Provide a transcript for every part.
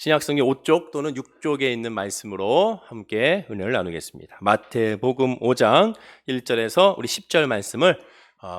신약성경 5쪽 또는 6쪽에 있는 말씀으로 함께 은혜를 나누겠습니다. 마태복음 5장 1절에서 우리 10절 말씀을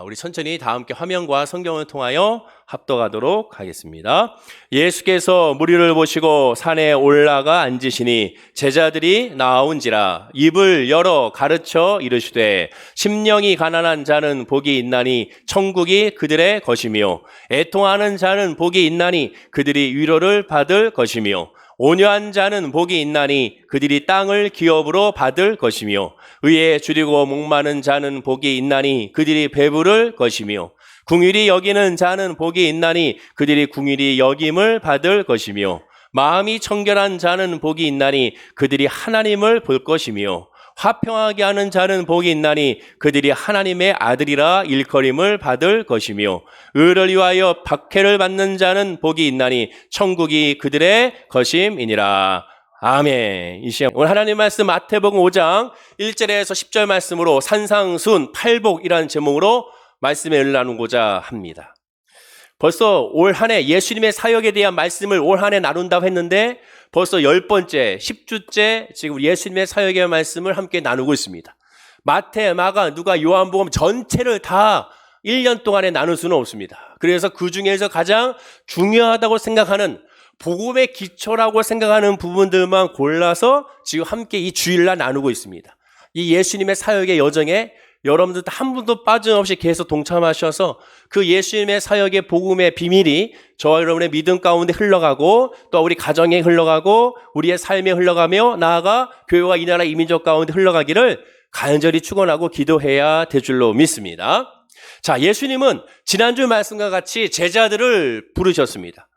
우리 천천히 다 함께 화면과 성경을 통하여 합독하도록 하겠습니다. 예수께서 무리를 보시고 산에 올라가 앉으시니 제자들이 나온지라 입을 열어 가르쳐 이르시되 심령이 가난한 자는 복이 있나니 천국이 그들의 것이며 애통하는 자는 복이 있나니 그들이 위로를 받을 것이며 온유한 자는 복이 있나니 그들이 땅을 기업으로 받을 것이며 의에 줄이고 목마른 자는 복이 있나니 그들이 배부를 것이며 궁휼히 여기는 자는 복이 있나니 그들이 궁휼히 여김을 받을 것이며 마음이 청결한 자는 복이 있나니 그들이 하나님을 볼 것이며 화평하게 하는 자는 복이 있나니 그들이 하나님의 아들이라 일컬임을 받을 것이며 의를 위하여 박해를 받는 자는 복이 있나니 천국이 그들의 것임이니라. 아멘. 이 시간 오늘 하나님 말씀 마태복음 5장 1절에서 10절 말씀으로 산상순 팔복이라는 제목으로 말씀을 나누고자 합니다. 벌써 올 한 해 예수님의 사역에 대한 말씀을 올 한 해 나눈다고 했는데 벌써 10번째, 10주째 지금 예수님의 사역의 말씀을 함께 나누고 있습니다. 마태, 마가, 누가, 요한복음 전체를 다 1년 동안에 나눌 수는 없습니다. 그래서 그 중에서 가장 중요하다고 생각하는 복음의 기초라고 생각하는 부분들만 골라서 지금 함께 이 주일날 나누고 있습니다. 이 예수님의 사역의 여정에 여러분들 한 분도 빠짐없이 계속 동참하셔서 그 예수님의 사역의 복음의 비밀이 저와 여러분의 믿음 가운데 흘러가고 또 우리 가정에 흘러가고 우리의 삶에 흘러가며 나아가 교회와 이 나라 이민족 가운데 흘러가기를 간절히 축원하고 기도해야 될 줄로 믿습니다. 자, 예수님은 지난주 말씀과 같이 제자들을 부르셨습니다.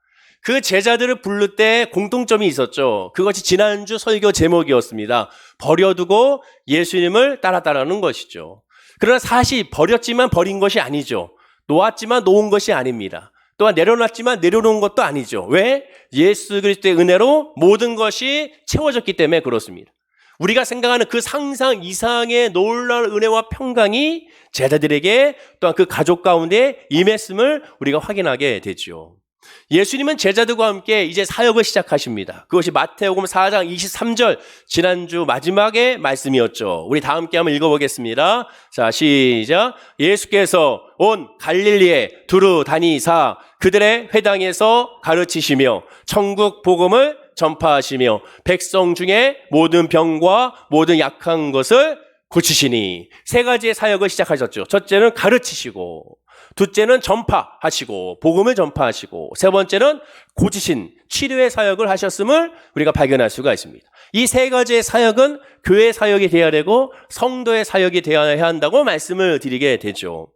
그 제자들을 부를 때 공통점이 있었죠. 그것이 지난주 설교 제목이었습니다. 버려두고 예수님을 따라가는 것이죠. 그러나 사실 버렸지만 버린 것이 아니죠. 놓았지만 놓은 것이 아닙니다. 또한 내려놨지만 내려놓은 것도 아니죠. 왜? 예수 그리스도의 은혜로 모든 것이 채워졌기 때문에 그렇습니다. 우리가 생각하는 그 상상 이상의 놀라운 은혜와 평강이 제자들에게 또한 그 가족 가운데 임했음을 우리가 확인하게 되죠. 예수님은 제자들과 함께 이제 사역을 시작하십니다. 그것이 마태복음 4장 23절 지난주 마지막의 말씀이었죠. 우리 다 함께 한번 읽어보겠습니다. 자, 시작. 예수께서 온 갈릴리에 두루 다니사 그들의 회당에서 가르치시며 천국 복음을 전파하시며 백성 중에 모든 병과 모든 약한 것을 고치시니 세 가지의 사역을 시작하셨죠. 첫째는 가르치시고 둘째는 전파하시고 복음을 전파하시고 세 번째는 고치신 치료의 사역을 하셨음을 우리가 발견할 수가 있습니다. 이 세 가지의 사역은 교회의 사역이 되어야 되고 성도의 사역이 되어야 한다고 말씀을 드리게 되죠.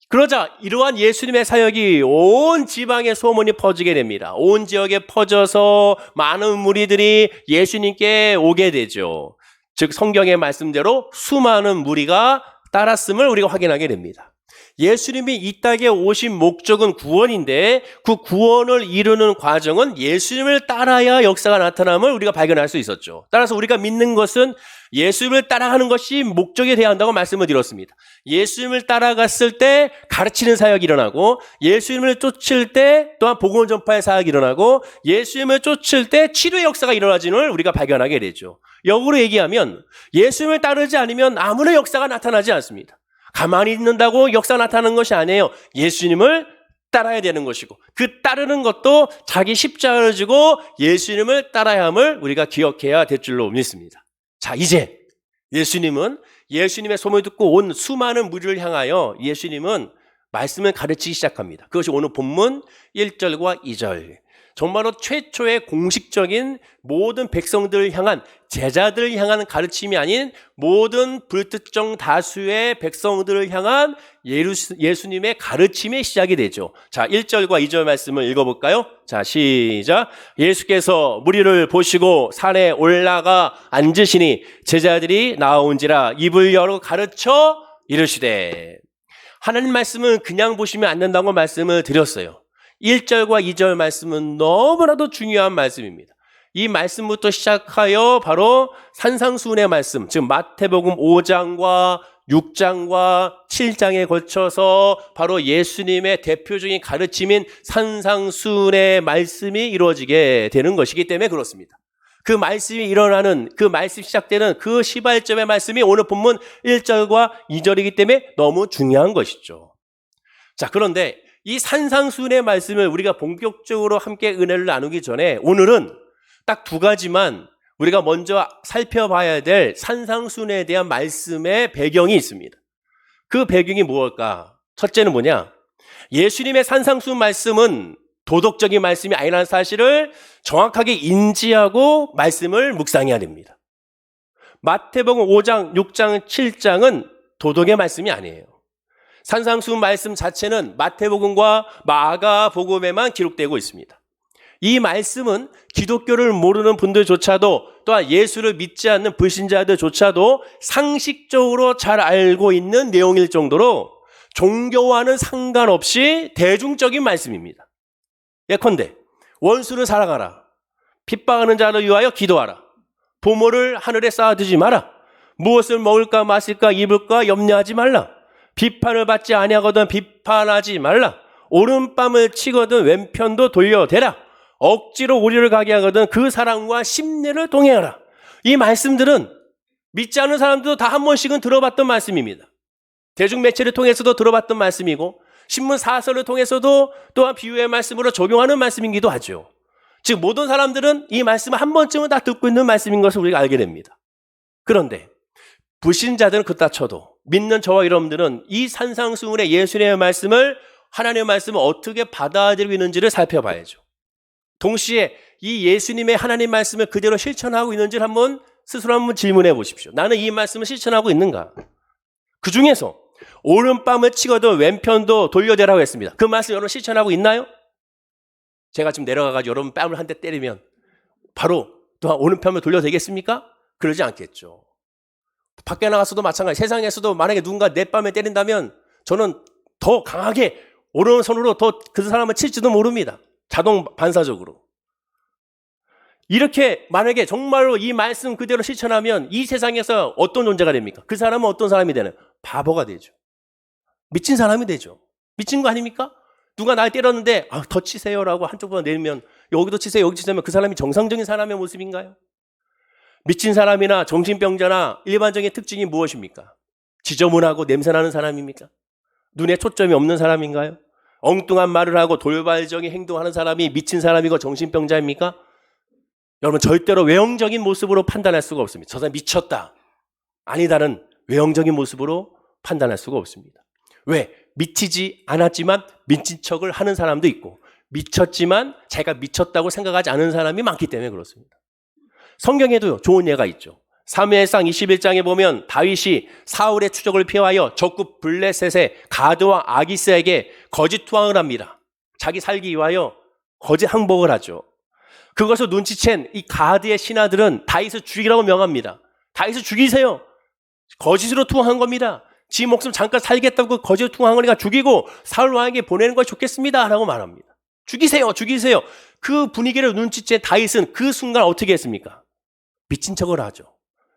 그러자 이러한 예수님의 사역이 온 지방에 소문이 퍼지게 됩니다. 온 지역에 퍼져서 많은 무리들이 예수님께 오게 되죠. 즉 성경의 말씀대로 수많은 무리가 따랐음을 우리가 확인하게 됩니다. 예수님이 이 땅에 오신 목적은 구원인데 그 구원을 이루는 과정은 예수님을 따라야 역사가 나타남을 우리가 발견할 수 있었죠. 따라서 우리가 믿는 것은 예수님을 따라가는 것이 목적이 되어야 한다고 말씀을 드렸습니다. 예수님을 따라갔을 때 가르치는 사역이 일어나고 예수님을 쫓을 때 또한 복음 전파의 사역이 일어나고 예수님을 쫓을 때 치료의 역사가 일어나지는 우리가 발견하게 되죠. 역으로 얘기하면 예수님을 따르지 않으면 아무런 역사가 나타나지 않습니다. 가만히 있는다고 역사 나타나는 것이 아니에요. 예수님을 따라야 되는 것이고 그 따르는 것도 자기 십자가를 지고 예수님을 따라야 함을 우리가 기억해야 될 줄로 믿습니다. 자, 이제 예수님은 예수님의 소문을 듣고 온 수많은 무리를 향하여 예수님은 말씀을 가르치기 시작합니다. 그것이 오늘 본문 1절과 2절. 정말로 최초의 공식적인 모든 백성들을 향한 제자들을 향한 가르침이 아닌 모든 불특정 다수의 백성들을 향한 예수님의 가르침의 시작이 되죠. 자, 1절과 2절 말씀을 읽어볼까요? 자, 시작. 예수께서 무리를 보시고 산에 올라가 앉으시니 제자들이 나온지라 입을 열어 가르쳐 이르시되. 하나님 말씀은 그냥 보시면 안 된다고 말씀을 드렸어요. 1절과 2절 말씀은 너무나도 중요한 말씀입니다. 이 말씀부터 시작하여 바로 산상수훈의 말씀, 즉 마태복음 5장과 6장과 7장에 걸쳐서 바로 예수님의 대표적인 가르침인 산상수훈의 말씀이 이루어지게 되는 것이기 때문에 그렇습니다. 그 말씀이 일어나는, 그 말씀 시작되는 그 시발점의 말씀이 오늘 본문 1절과 2절이기 때문에 너무 중요한 것이죠. 자, 그런데 이 산상수훈의 말씀을 우리가 본격적으로 함께 은혜를 나누기 전에 오늘은 딱 두 가지만 우리가 먼저 살펴봐야 될 산상수훈에 대한 말씀의 배경이 있습니다. 그 배경이 무엇일까? 첫째는 뭐냐? 예수님의 산상수훈 말씀은 도덕적인 말씀이 아니라는 사실을 정확하게 인지하고 말씀을 묵상해야 됩니다. 마태복음 5장, 6장, 7장은 도덕의 말씀이 아니에요. 산상수훈 말씀 자체는 마태복음과 마가복음에만 기록되고 있습니다. 이 말씀은 기독교를 모르는 분들조차도 또한 예수를 믿지 않는 불신자들조차도 상식적으로 잘 알고 있는 내용일 정도로 종교와는 상관없이 대중적인 말씀입니다. 예컨대 원수를 사랑하라. 핍박하는 자를 위하여 기도하라. 보물을 하늘에 쌓아두지 마라. 무엇을 먹을까 마실까 입을까 염려하지 말라. 비판을 받지 아니하거든 비판하지 말라. 오른뺨을 치거든 왼편도 돌려대라. 억지로 우리를 가게 하거든 그 사람과 심례를 동행하라. 이 말씀들은 믿지 않는 사람들도 다 한 번씩은 들어봤던 말씀입니다. 대중매체를 통해서도 들어봤던 말씀이고 신문 사설을 통해서도 또한 비유의 말씀으로 적용하는 말씀이기도 하죠. 즉 모든 사람들은 이 말씀을 한 번쯤은 다 듣고 있는 말씀인 것을 우리가 알게 됩니다. 그런데 불신자들은 그따 쳐도 믿는 저와 여러분들은 이 산상수훈의 예수님의 말씀을, 하나님의 말씀을 어떻게 받아들이고 있는지를 살펴봐야죠. 동시에 이 예수님의 하나님 말씀을 그대로 실천하고 있는지를 한번 스스로 한번 질문해 보십시오. 나는 이 말씀을 실천하고 있는가? 그 중에서 오른뺨을 치거든 왼편도 돌려대라고 했습니다. 그 말씀 여러분 실천하고 있나요? 제가 지금 내려가가지고 여러분 뺨을 한 대 때리면 바로 또 오른편을 돌려대겠습니까? 그러지 않겠죠. 밖에 나가서도 마찬가지. 세상에서도 만약에 누군가 내 뺨에 때린다면 저는 더 강하게 오른손으로 더 그 사람을 칠지도 모릅니다. 자동 반사적으로. 이렇게 만약에 정말로 이 말씀 그대로 실천하면 이 세상에서 어떤 존재가 됩니까? 그 사람은 어떤 사람이 되나요? 바보가 되죠. 미친 사람이 되죠. 미친 거 아닙니까? 누가 날 때렸는데 더 치세요라고 한쪽으로 내리면 여기도 치세요, 여기 치세요. 그 사람이 정상적인 사람의 모습인가요? 미친 사람이나 정신병자나 일반적인 특징이 무엇입니까? 지저분하고 냄새나는 사람입니까? 눈에 초점이 없는 사람인가요? 엉뚱한 말을 하고 돌발적인 행동하는 사람이 미친 사람이고 정신병자입니까? 여러분 절대로 외형적인 모습으로 판단할 수가 없습니다. 저 사람 미쳤다. 아니다는 외형적인 모습으로 판단할 수가 없습니다. 왜? 미치지 않았지만 미친 척을 하는 사람도 있고 미쳤지만 자기가 미쳤다고 생각하지 않은 사람이 많기 때문에 그렇습니다. 성경에도 좋은 예가 있죠. 사무엘상 21장에 보면 다윗이 사울의 추적을 피하여 적국 블레셋의 가드와 아기스에게 거짓 투항을 합니다. 자기 살기 위하여 거짓 항복을 하죠. 그것을 눈치챈 이 가드의 신하들은 다윗을 죽이라고 명합니다. 다윗을 죽이세요. 거짓으로 투항한 겁니다. 지 목숨 잠깐 살겠다고 거짓으로 투항한 거니까 죽이고 사울 왕에게 보내는 것이 좋겠습니다 라고 말합니다. 죽이세요. 죽이세요. 그 분위기를 눈치챈 다윗은 그 순간 어떻게 했습니까? 미친 척을 하죠.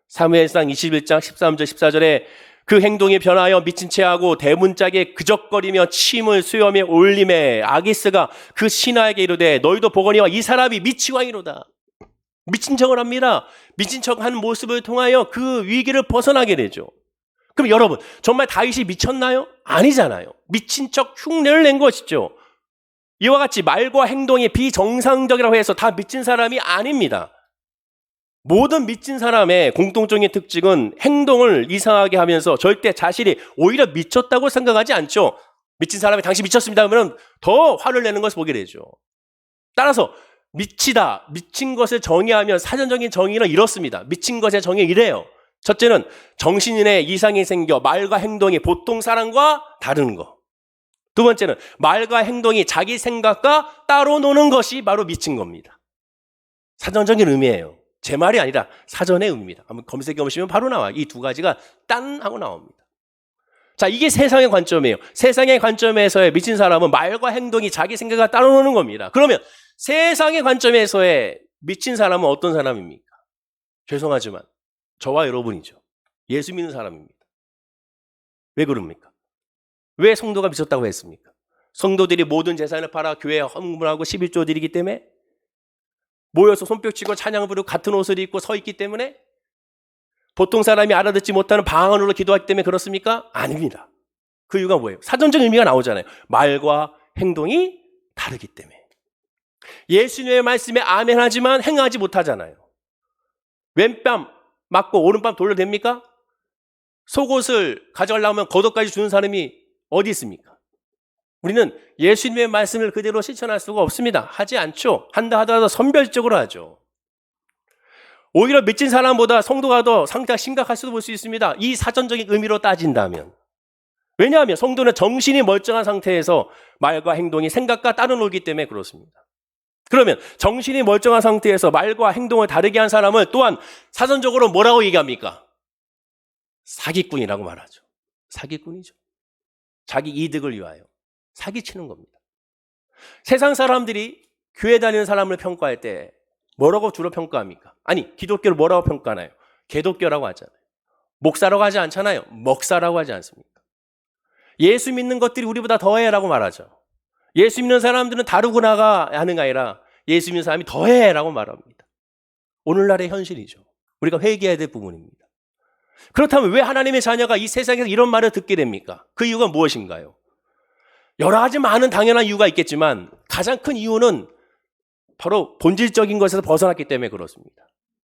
사무엘상 21장 13절 14절에 그 행동이 변하여 미친 채하고 대문짝에 그적거리며 침을 수염에 올림에 아기스가 그 신하에게 이르되 너희도 보거니와 이 사람이 미치광이로다. 미친 척을 합니다. 미친 척한 모습을 통하여 그 위기를 벗어나게 되죠. 그럼 여러분 정말 다윗이 미쳤나요? 아니잖아요. 미친 척 흉내를 낸 것이죠. 이와 같이 말과 행동이 비정상적이라고 해서 다 미친 사람이 아닙니다. 모든 미친 사람의 공통적인 특징은 행동을 이상하게 하면서 절대 자신이 오히려 미쳤다고 생각하지 않죠. 미친 사람이 당신 미쳤습니다 하면 더 화를 내는 것을 보게 되죠. 따라서 미치다, 미친 것을 정의하면 사전적인 정의는 이렇습니다. 미친 것의 정의는 이래요. 첫째는 정신인의 이상이 생겨 말과 행동이 보통 사람과 다른 거. 두 번째는 말과 행동이 자기 생각과 따로 노는 것이 바로 미친 겁니다. 사전적인 의미예요. 제 말이 아니라 사전의 의미입니다. 한번 검색해 보시면 바로 나와요. 이 두 가지가 딴 하고 나옵니다. 자, 이게 세상의 관점이에요. 세상의 관점에서의 미친 사람은 말과 행동이 자기 생각과 따로 노는 겁니다. 그러면 세상의 관점에서의 미친 사람은 어떤 사람입니까? 죄송하지만 저와 여러분이죠. 예수 믿는 사람입니다. 왜 그럽니까? 왜 성도가 미쳤다고 했습니까? 성도들이 모든 재산을 팔아 교회에 헌금하고 11조 드리기 때문에? 모여서 손뼉치고 찬양 부르고 같은 옷을 입고 서 있기 때문에? 보통 사람이 알아듣지 못하는 방언으로 기도하기 때문에 그렇습니까? 아닙니다. 그 이유가 뭐예요? 사전적 의미가 나오잖아요. 말과 행동이 다르기 때문에. 예수님의 말씀에 아멘 하지만 행하지 못하잖아요. 왼뺨 맞고 오른뺨 돌려댑니까? 속옷을 가져가려면 겉옷까지 주는 사람이 어디 있습니까? 우리는 예수님의 말씀을 그대로 실천할 수가 없습니다. 하지 않죠. 한다 하더라도 선별적으로 하죠. 오히려 믿진 사람보다 성도가 더 상태가 심각할 수도 볼 수 있습니다. 이 사전적인 의미로 따진다면. 왜냐하면 성도는 정신이 멀쩡한 상태에서 말과 행동이 생각과 따로 놀기 때문에 그렇습니다. 그러면 정신이 멀쩡한 상태에서 말과 행동을 다르게 한 사람을 또한 사전적으로 뭐라고 얘기합니까? 사기꾼이라고 말하죠. 사기꾼이죠. 자기 이득을 위하여 사기치는 겁니다. 세상 사람들이 교회 다니는 사람을 평가할 때 뭐라고 주로 평가합니까? 아니, 기독교를 뭐라고 평가하나요? 개독교라고 하잖아요. 목사라고 하지 않잖아요. 먹사라고 하지 않습니까? 예수 믿는 것들이 우리보다 더해라고 말하죠. 예수 믿는 사람들은 다르구나가 하는 게 아니라 예수 믿는 사람이 더해라고 말합니다. 오늘날의 현실이죠. 우리가 회개해야 될 부분입니다. 그렇다면 왜 하나님의 자녀가 이 세상에서 이런 말을 듣게 됩니까? 그 이유가 무엇인가요? 여러 가지 많은 당연한 이유가 있겠지만 가장 큰 이유는 바로 본질적인 것에서 벗어났기 때문에 그렇습니다.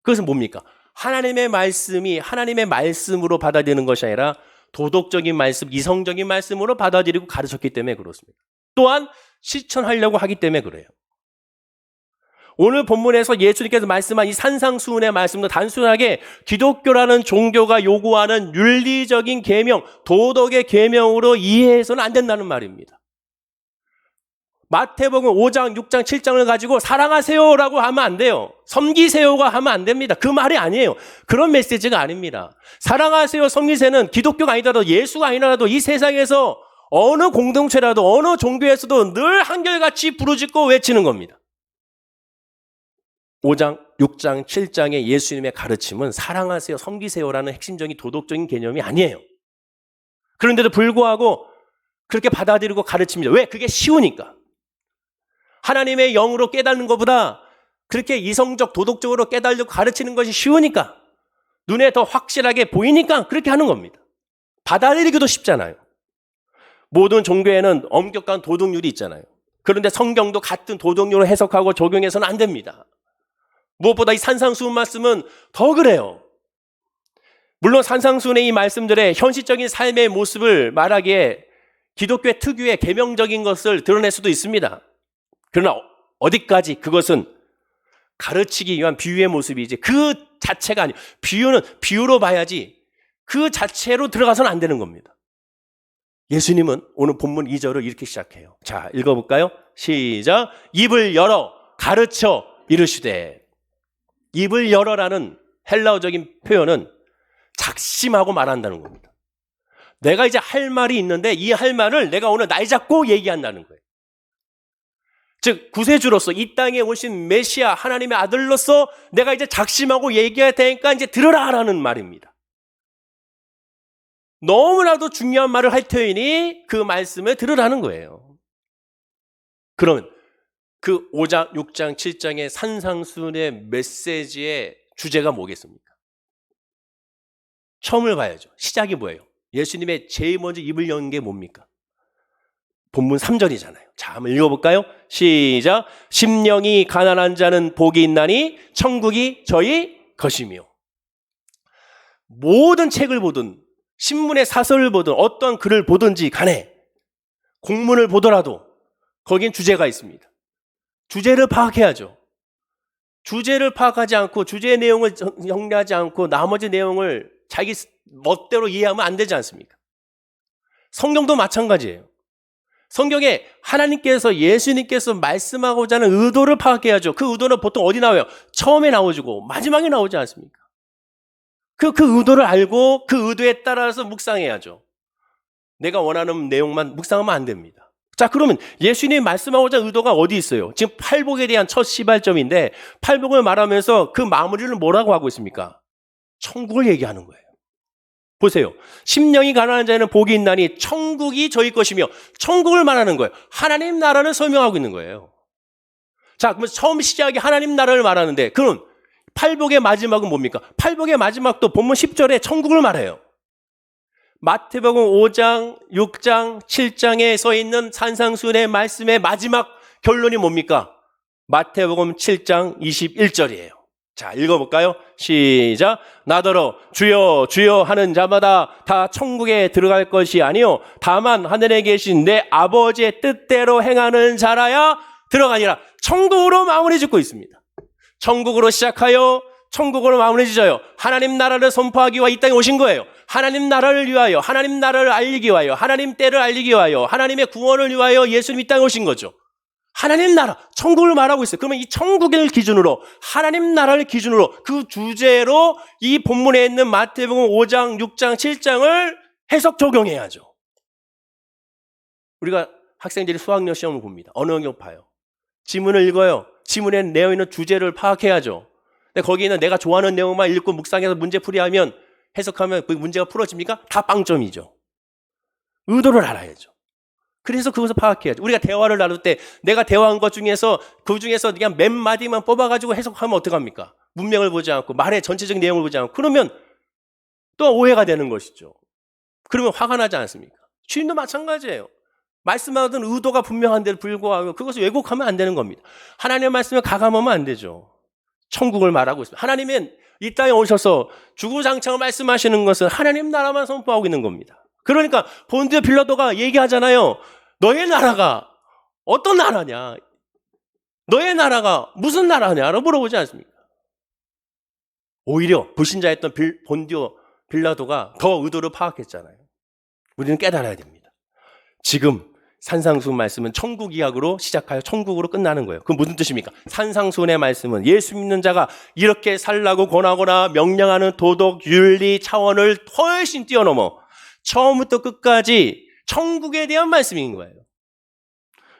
그것은 뭡니까? 하나님의 말씀이 하나님의 말씀으로 받아들이는 것이 아니라 도덕적인 말씀, 이성적인 말씀으로 받아들이고 가르쳤기 때문에 그렇습니다. 또한 실천하려고 하기 때문에 그래요. 오늘 본문에서 예수님께서 말씀한 이 산상수훈의 말씀도 단순하게 기독교라는 종교가 요구하는 윤리적인 계명, 도덕의 계명으로 이해해서는 안 된다는 말입니다. 마태복음 5장, 6장, 7장을 가지고 사랑하세요라고 하면 안 돼요. 섬기세요가 하면 안 됩니다. 그 말이 아니에요. 그런 메시지가 아닙니다. 사랑하세요, 섬기세요는 기독교가 아니더라도 예수가 아니더라도 이 세상에서 어느 공동체라도 어느 종교에서도 늘 한결같이 부르짖고 외치는 겁니다. 5장, 6장, 7장의 예수님의 가르침은 사랑하세요, 섬기세요라는 핵심적인 도덕적인 개념이 아니에요. 그런데도 불구하고 그렇게 받아들이고 가르칩니다. 왜? 그게 쉬우니까. 하나님의 영으로 깨닫는 것보다 그렇게 이성적, 도덕적으로 깨달으려고 가르치는 것이 쉬우니까, 눈에 더 확실하게 보이니까 그렇게 하는 겁니다. 받아들이기도 쉽잖아요. 모든 종교에는 엄격한 도덕률이 있잖아요. 그런데 성경도 같은 도덕률을 해석하고 적용해서는 안 됩니다. 무엇보다 이 산상수훈 말씀은 더 그래요. 물론 산상수훈의 이 말씀들의 현실적인 삶의 모습을 말하기에 기독교의 특유의 계명적인 것을 드러낼 수도 있습니다. 그러나 어디까지 그것은 가르치기 위한 비유의 모습이지 그 자체가 아니에요. 비유는 비유로 봐야지 그 자체로 들어가서는 안 되는 겁니다. 예수님은 오늘 본문 2절을 이렇게 시작해요. 자, 읽어볼까요? 시작. 입을 열어 가르쳐 이르시되. 입을 열어라는 헬라어적인 표현은 작심하고 말한다는 겁니다. 내가 이제 할 말이 있는데 이 할 말을 내가 오늘 날 잡고 얘기한다는 거예요. 즉 구세주로서 이 땅에 오신 메시아 하나님의 아들로서 내가 이제 작심하고 얘기할 테니까 이제 들으라라는 말입니다. 너무나도 중요한 말을 할 테니 그 말씀을 들으라는 거예요. 그러면 그 5장, 6장, 7장의 산상수훈의 메시지의 주제가 뭐겠습니까? 처음을 봐야죠. 시작이 뭐예요? 예수님의 제일 먼저 입을 여는 게 뭡니까? 본문 3절이잖아요. 자, 한번 읽어볼까요? 시작. 심령이 가난한 자는 복이 있나니 천국이 저희 것이며. 모든 책을 보든 신문의 사설을 보든 어떤 글을 보든지 간에 공문을 보더라도 거긴 주제가 있습니다. 주제를 파악해야죠. 주제를 파악하지 않고 주제의 내용을 정리하지 않고 나머지 내용을 자기 멋대로 이해하면 안 되지 않습니까? 성경도 마찬가지예요. 성경에 하나님께서 예수님께서 말씀하고자 하는 의도를 파악해야죠. 그 의도는 보통 어디 나와요? 처음에 나오고 마지막에 나오지 않습니까? 그 의도를 알고 그 의도에 따라서 묵상해야죠. 내가 원하는 내용만 묵상하면 안 됩니다. 자, 그러면 예수님이 말씀하고자 하는 의도가 어디 있어요? 지금 팔복에 대한 첫 시발점인데 팔복을 말하면서 그 마무리를 뭐라고 하고 있습니까? 천국을 얘기하는 거예요. 보세요. 심령이 가난한 자에는 복이 있나니 천국이 저희 것이며, 천국을 말하는 거예요. 하나님 나라를 설명하고 있는 거예요. 자, 그러면 처음 시작이 하나님 나라를 말하는데, 그럼 팔복의 마지막은 뭡니까? 팔복의 마지막도 본문 10절에 천국을 말해요. 마태복음 5장, 6장, 7장에 서 있는 산상수훈의 말씀의 마지막 결론이 뭡니까? 마태복음 7장 21절이에요. 자, 읽어볼까요? 시작. 나더러 주여 주여 하는 자마다 다 천국에 들어갈 것이 아니요 다만 하늘에 계신 내 아버지의 뜻대로 행하는 자라야 들어가니라. 천국으로 마무리 짓고 있습니다. 천국으로 시작하여 천국으로 마무리 지어요. 하나님 나라를 선포하기 위해 이 땅에 오신 거예요. 하나님 나라를 위하여, 하나님 나라를 알리기 위하여, 하나님 때를 알리기 위하여, 하나님의 구원을 위하여 예수님 이 땅에 오신 거죠. 하나님 나라, 천국을 말하고 있어요. 그러면 이 천국을 기준으로, 하나님 나라를 기준으로, 그 주제로 이 본문에 있는 마태복음 5장, 6장, 7장을 해석 적용해야죠. 우리가 학생들이 수학력 시험을 봅니다. 어느 영역 봐요. 지문을 읽어요. 지문에 내어 있는 주제를 파악해야죠. 근데 거기에는 내가 좋아하는 내용만 읽고 묵상해서 문제 풀이하면, 해석하면 그 문제가 풀어집니까? 다 빵점이죠. 의도를 알아야죠. 그래서 그것을 파악해야죠. 우리가 대화를 나눌 때 내가 대화한 것 중에서 그 중에서 그냥 몇 마디만 뽑아가지고 해석하면 어떡합니까? 문맥을 보지 않고 말의 전체적인 내용을 보지 않고 그러면 또 오해가 되는 것이죠. 그러면 화가 나지 않습니까? 주님도 마찬가지예요. 말씀하던 의도가 분명한데도 불구하고 그것을 왜곡하면 안 되는 겁니다. 하나님의 말씀을 가감하면 안 되죠. 천국을 말하고 있습니다. 하나님은 이 땅에 오셔서 주구장창 말씀하시는 것은 하나님 나라만 선포하고 있는 겁니다. 그러니까 본디오 빌라도가 얘기하잖아요. 너의 나라가 어떤 나라냐? 너의 나라가 무슨 나라냐라고 물어보지 않습니까? 오히려 불신자였던 본디오 빌라도가 더 의도를 파악했잖아요. 우리는 깨달아야 됩니다. 지금 산상수훈 말씀은 천국 이야기로 시작하여 천국으로 끝나는 거예요. 그건 무슨 뜻입니까? 산상수훈의 말씀은 예수 믿는 자가 이렇게 살라고 권하거나 명령하는 도덕, 윤리 차원을 훨씬 뛰어넘어 처음부터 끝까지 천국에 대한 말씀인 거예요.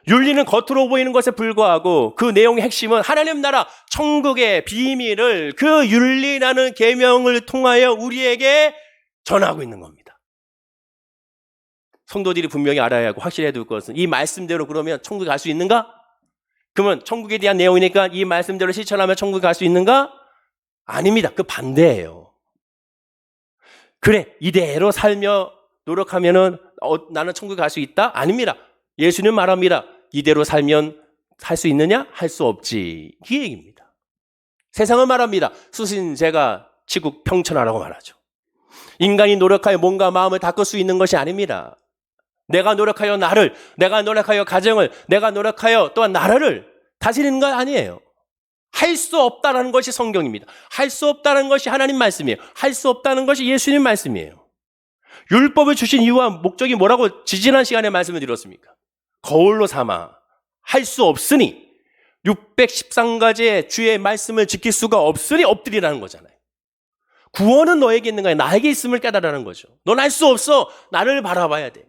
윤리는 겉으로 보이는 것에 불과하고 그 내용의 핵심은 하나님 나라 천국의 비밀을 그 윤리라는 계명을 통하여 우리에게 전하고 있는 겁니다. 성도들이 분명히 알아야 하고 확실해야 될 것은 이 말씀대로 그러면 천국에 갈 수 있는가? 그러면 천국에 대한 내용이니까 이 말씀대로 실천하면 천국에 갈 수 있는가? 아닙니다. 그 반대예요. 그래, 이대로 살며 노력하면은 나는 천국에 갈 수 있다? 아닙니다. 예수님 말합니다. 이대로 살면 살 수 있느냐? 할 수 없지. 이 얘기입니다. 세상은 말합니다. 수신제가 지국 평천하라고 말하죠. 인간이 노력하여 몸과 마음을 닦을 수 있는 것이 아닙니다. 내가 노력하여 나를, 내가 노력하여 가정을, 내가 노력하여 또한 나라를 다스리는 건 아니에요. 할 수 없다는 것이 성경입니다. 할 수 없다는 것이 하나님 말씀이에요. 할 수 없다는 것이 예수님 말씀이에요. 율법을 주신 이유와 목적이 뭐라고 지지난 시간에 말씀을 드렸습니까? 거울로 삼아 할 수 없으니 613가지의 주의 말씀을 지킬 수가 없으니 엎드리라는 거잖아요. 구원은 너에게 있는 거야. 나에게 있음을 깨달으라는 거죠. 넌 할 수 없어. 나를 바라봐야 돼.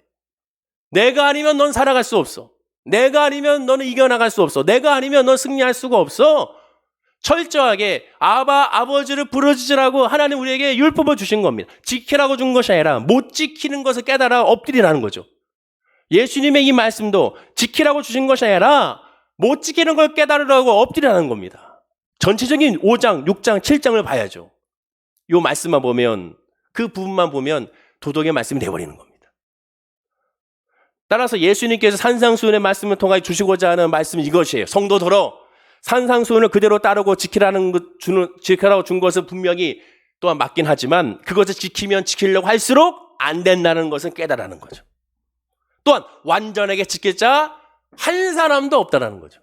내가 아니면 넌 살아갈 수 없어. 내가 아니면 너는 이겨나갈 수 없어. 내가 아니면 넌 승리할 수가 없어. 철저하게 아버지를 부르짖으라고 하나님 우리에게 율법을 주신 겁니다. 지키라고 준 것이 아니라 못 지키는 것을 깨달아 엎드리라는 거죠. 예수님의 이 말씀도 지키라고 주신 것이 아니라 못 지키는 걸 깨달으라고 엎드리라는 겁니다. 전체적인 5장, 6장, 7장을 봐야죠. 이 말씀만 보면, 그 부분만 보면 도덕의 말씀이 되어버리는 겁니다. 따라서 예수님께서 산상수훈의 말씀을 통하여 주시고자 하는 말씀은 이것이에요. 성도들아, 산상수훈을 그대로 따르고 지키라고 준 것은 분명히 또한 맞긴 하지만 그것을 지키면 지키려고 할수록 안 된다는 것은 깨달으라는 거죠. 또한 완전하게 지킬 자 한 사람도 없다는 거죠.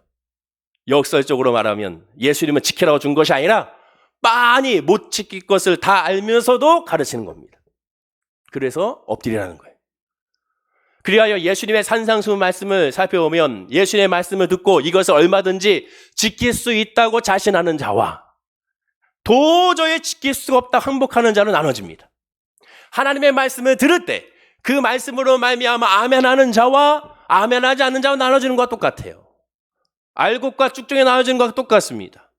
역설적으로 말하면 예수님은 지키라고 준 것이 아니라 빤히 못 지킬 것을 다 알면서도 가르치는 겁니다. 그래서 엎드리라는 거예요. 그리하여 예수님의 산상수훈 말씀을 살펴보면 예수님의 말씀을 듣고 이것을 얼마든지 지킬 수 있다고 자신하는 자와 도저히 지킬 수가 없다 항복하는 자로 나눠집니다. 하나님의 말씀을 들을 때 그 말씀으로 말미암아 아멘하는 자와 아멘하지 않는 자와 나눠지는 것과 똑같아요. 알곡과 쭉정에 나눠지는 것과 똑같습니다.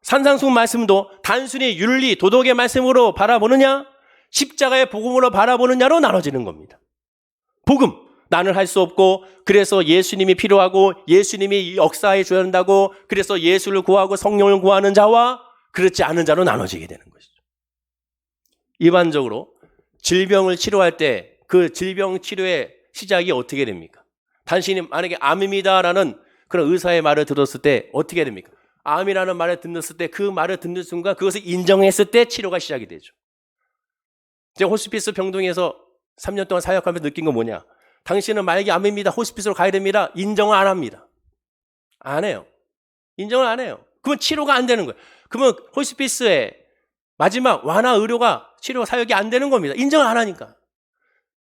산상수훈 말씀도 단순히 윤리, 도덕의 말씀으로 바라보느냐? 십자가의 복음으로 바라보느냐로 나눠지는 겁니다. 복음, 나는 할 수 없고 그래서 예수님이 필요하고 예수님이 역사해 줘야 한다고 그래서 예수를 구하고 성령을 구하는 자와 그렇지 않은 자로 나눠지게 되는 것이죠. 일반적으로 질병을 치료할 때 그 질병 치료의 시작이 어떻게 됩니까? 당신이 만약에 암입니다라는 그런 의사의 말을 들었을 때 어떻게 됩니까? 암이라는 말을 듣었을 때 그 말을 듣는 순간 그것을 인정했을 때 치료가 시작이 되죠. 제가 호스피스 병동에서 3년 동안 사역하면서 느낀 건 뭐냐? 당신은 만약에 암입니다. 호스피스로 가야 됩니다. 인정을 안 합니다. 안 해요. 인정을 안 해요. 그러면 치료가 안 되는 거예요. 그러면 호스피스의 마지막 완화 의료가 치료 사역이 안 되는 겁니다. 인정을 안 하니까.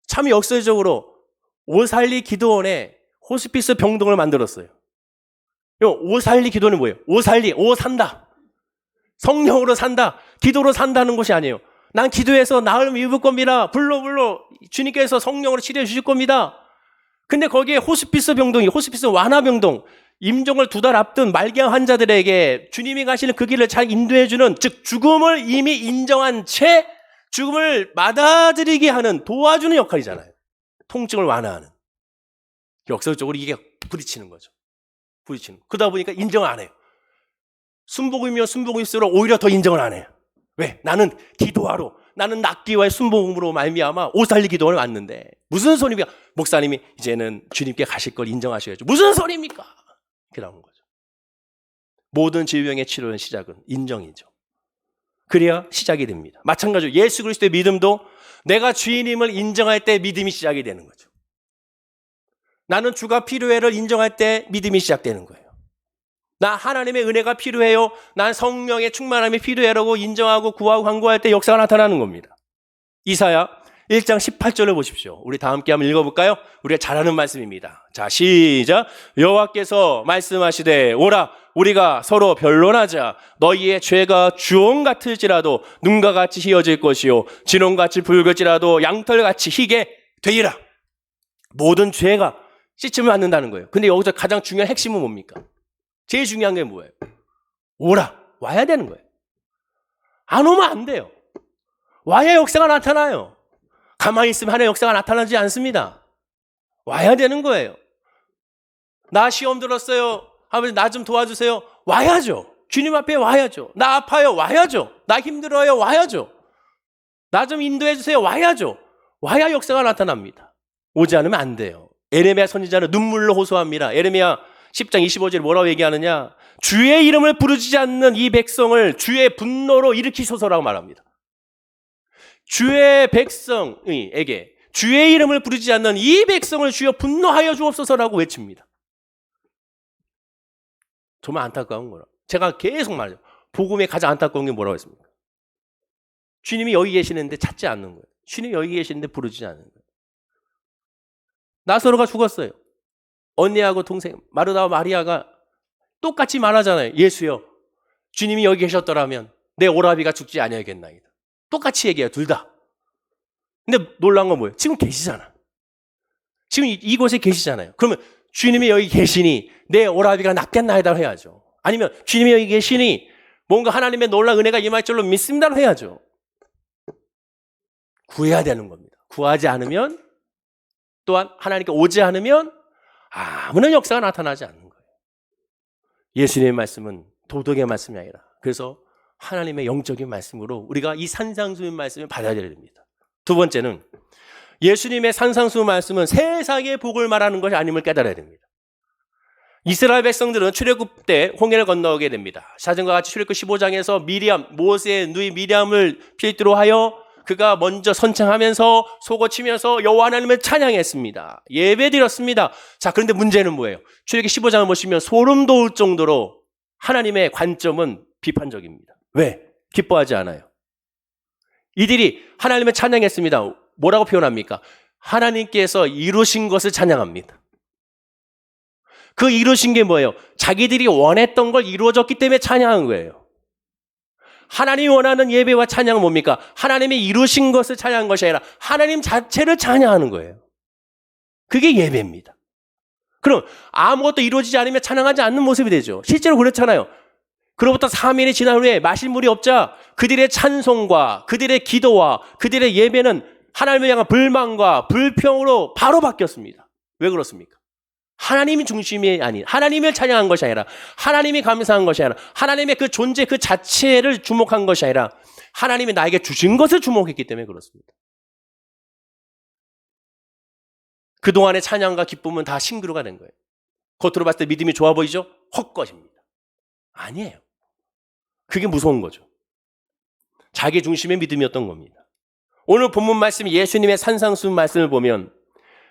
참 역설적으로 오살리 기도원에 호스피스 병동을 만들었어요. 오살리 기도는 뭐예요? 오살리, 오 산다. 성령으로 산다. 기도로 산다는 것이 아니에요. 난 기도해서 나을 입을 겁니다. 불로 주님께서 성령으로 치료해 주실 겁니다. 근데 거기에 호스피스 병동이 호스피스 완화 병동, 임종을 2달 앞둔 말기암 환자들에게 주님이 가시는 그 길을 잘 인도해 주는, 즉 죽음을 이미 인정한 채 죽음을 받아들이게 하는, 도와주는 역할이잖아요. 통증을 완화하는. 역설적으로 이게 부딪히는 거죠. 부딪히는. 그러다 보니까 인정을 안 해요. 순복음이면 순복음일수록 오히려 더 인정을 안 해요. 왜? 나는 기도하러, 나는 낫기와의 순복음으로 말미암아 오살리 기도원을 왔는데 무슨 소리입니까? 목사님이 이제는 주님께 가실 걸 인정하셔야죠. 무슨 소리입니까? 이렇게 나오는 거죠. 모든 질병의 치료의 시작은 인정이죠. 그래야 시작이 됩니다. 마찬가지로 예수 그리스도의 믿음도 내가 주인임을 인정할 때 믿음이 시작이 되는 거죠. 나는 주가 필요해를 인정할 때 믿음이 시작되는 거예요. 나 하나님의 은혜가 필요해요. 난 성령의 충만함이 필요해라고 인정하고 구하고 간구할 때 역사가 나타나는 겁니다. 이사야 1장 18절을 보십시오. 우리 다 함께 한번 읽어볼까요? 우리가 잘 아는 말씀입니다. 자, 시작. 여호와께서 말씀하시되 오라 우리가 서로 변론하자. 너희의 죄가 주홍 같을지라도 눈과 같이 희어질 것이요 진홍같이 붉을지라도 양털같이 희게 되리라. 모든 죄가 씻음을 받는다는 거예요. 근데 여기서 가장 중요한 핵심은 뭡니까? 제일 중요한 게 뭐예요? 오라. 와야 되는 거예요. 안 오면 안 돼요. 와야 역사가 나타나요. 가만히 있으면 하나의 역사가 나타나지 않습니다. 와야 되는 거예요. 나 시험 들었어요. 아버지 나 좀 도와주세요. 와야죠. 주님 앞에 와야죠. 나 아파요. 와야죠. 나 힘들어요. 와야죠. 나 좀 인도해 주세요. 와야죠. 와야 역사가 나타납니다. 오지 않으면 안 돼요. 에레미야 선지자는 눈물로 호소합니다. 에레미야 10장 25절에 뭐라고 얘기하느냐? 주의 이름을 부르지 않는 이 백성을 주의 분노로 일으키소서라고 말합니다. 주의 백성에게 주의 이름을 부르지 않는 이 백성을 주여 분노하여 주옵소서라고 외칩니다. 정말 안타까운 거라. 제가 계속 말해요. 복음에 가장 안타까운 게 뭐라고 했습니까? 주님이 여기 계시는데 찾지 않는 거예요. 주님이 여기 계시는데 부르지 않는 거예요. 나사로가 죽었어요. 언니하고 동생 마르다와 마리아가 똑같이 말하잖아요. 예수여, 주님이 여기 계셨더라면 내 오라비가 죽지 아니하겠나이다. 똑같이 얘기해요. 둘 다. 근데 놀라운 건 뭐예요? 지금 계시잖아. 지금 이곳에 계시잖아요. 그러면 주님이 여기 계시니 내 오라비가 낫겠나이다 해야죠. 아니면 주님이 여기 계시니 뭔가 하나님의 놀라운 은혜가 임할 줄로 믿습니다 해야죠. 구해야 되는 겁니다. 구하지 않으면, 또한 하나님께 오지 않으면 아무런 역사가 나타나지 않는 거예요. 예수님의 말씀은 도덕의 말씀이 아니라, 그래서 하나님의 영적인 말씀으로 우리가 이 산상수훈 말씀을 받아들여야 됩니다. 두 번째는 예수님의 산상수훈 말씀은 세상의 복을 말하는 것이 아님을 깨달아야 됩니다. 이스라엘 백성들은 출애굽 때 홍해를 건너오게 됩니다. 사전과 같이 출애굽 15장에서 모세의 누이 미리암을 필두로 하여 그가 먼저 선창하면서 소고치면서 여호와 하나님을 찬양했습니다. 예배드렸습니다. 자, 그런데 문제는 뭐예요? 출애굽기 15장을 보시면 소름 돋을 정도로 하나님의 관점은 비판적입니다. 왜? 기뻐하지 않아요. 이들이 하나님을 찬양했습니다. 뭐라고 표현합니까? 하나님께서 이루신 것을 찬양합니다. 그 이루신 게 뭐예요? 자기들이 원했던 걸 이루어졌기 때문에 찬양한 거예요. 하나님이 원하는 예배와 찬양은 뭡니까? 하나님이 이루신 것을 찬양한 것이 아니라 하나님 자체를 찬양하는 거예요. 그게 예배입니다. 그럼 아무것도 이루어지지 않으면 찬양하지 않는 모습이 되죠. 실제로 그렇잖아요. 그로부터 3일이 지난 후에 마실 물이 없자 그들의 찬송과 그들의 기도와 그들의 예배는 하나님을 향한 불만과 불평으로 바로 바뀌었습니다. 왜 그렇습니까? 하나님이 중심이 아닌, 하나님을 찬양한 것이 아니라, 하나님이 감사한 것이 아니라, 하나님의 그 존재 그 자체를 주목한 것이 아니라 하나님이 나에게 주신 것을 주목했기 때문에 그렇습니다. 그동안의 찬양과 기쁨은 다 싱그루가 된 거예요. 겉으로 봤을 때 믿음이 좋아 보이죠? 헛것입니다. 아니에요. 그게 무서운 거죠. 자기 중심의 믿음이었던 겁니다. 오늘 본문 말씀 예수님의 산상수훈 말씀을 보면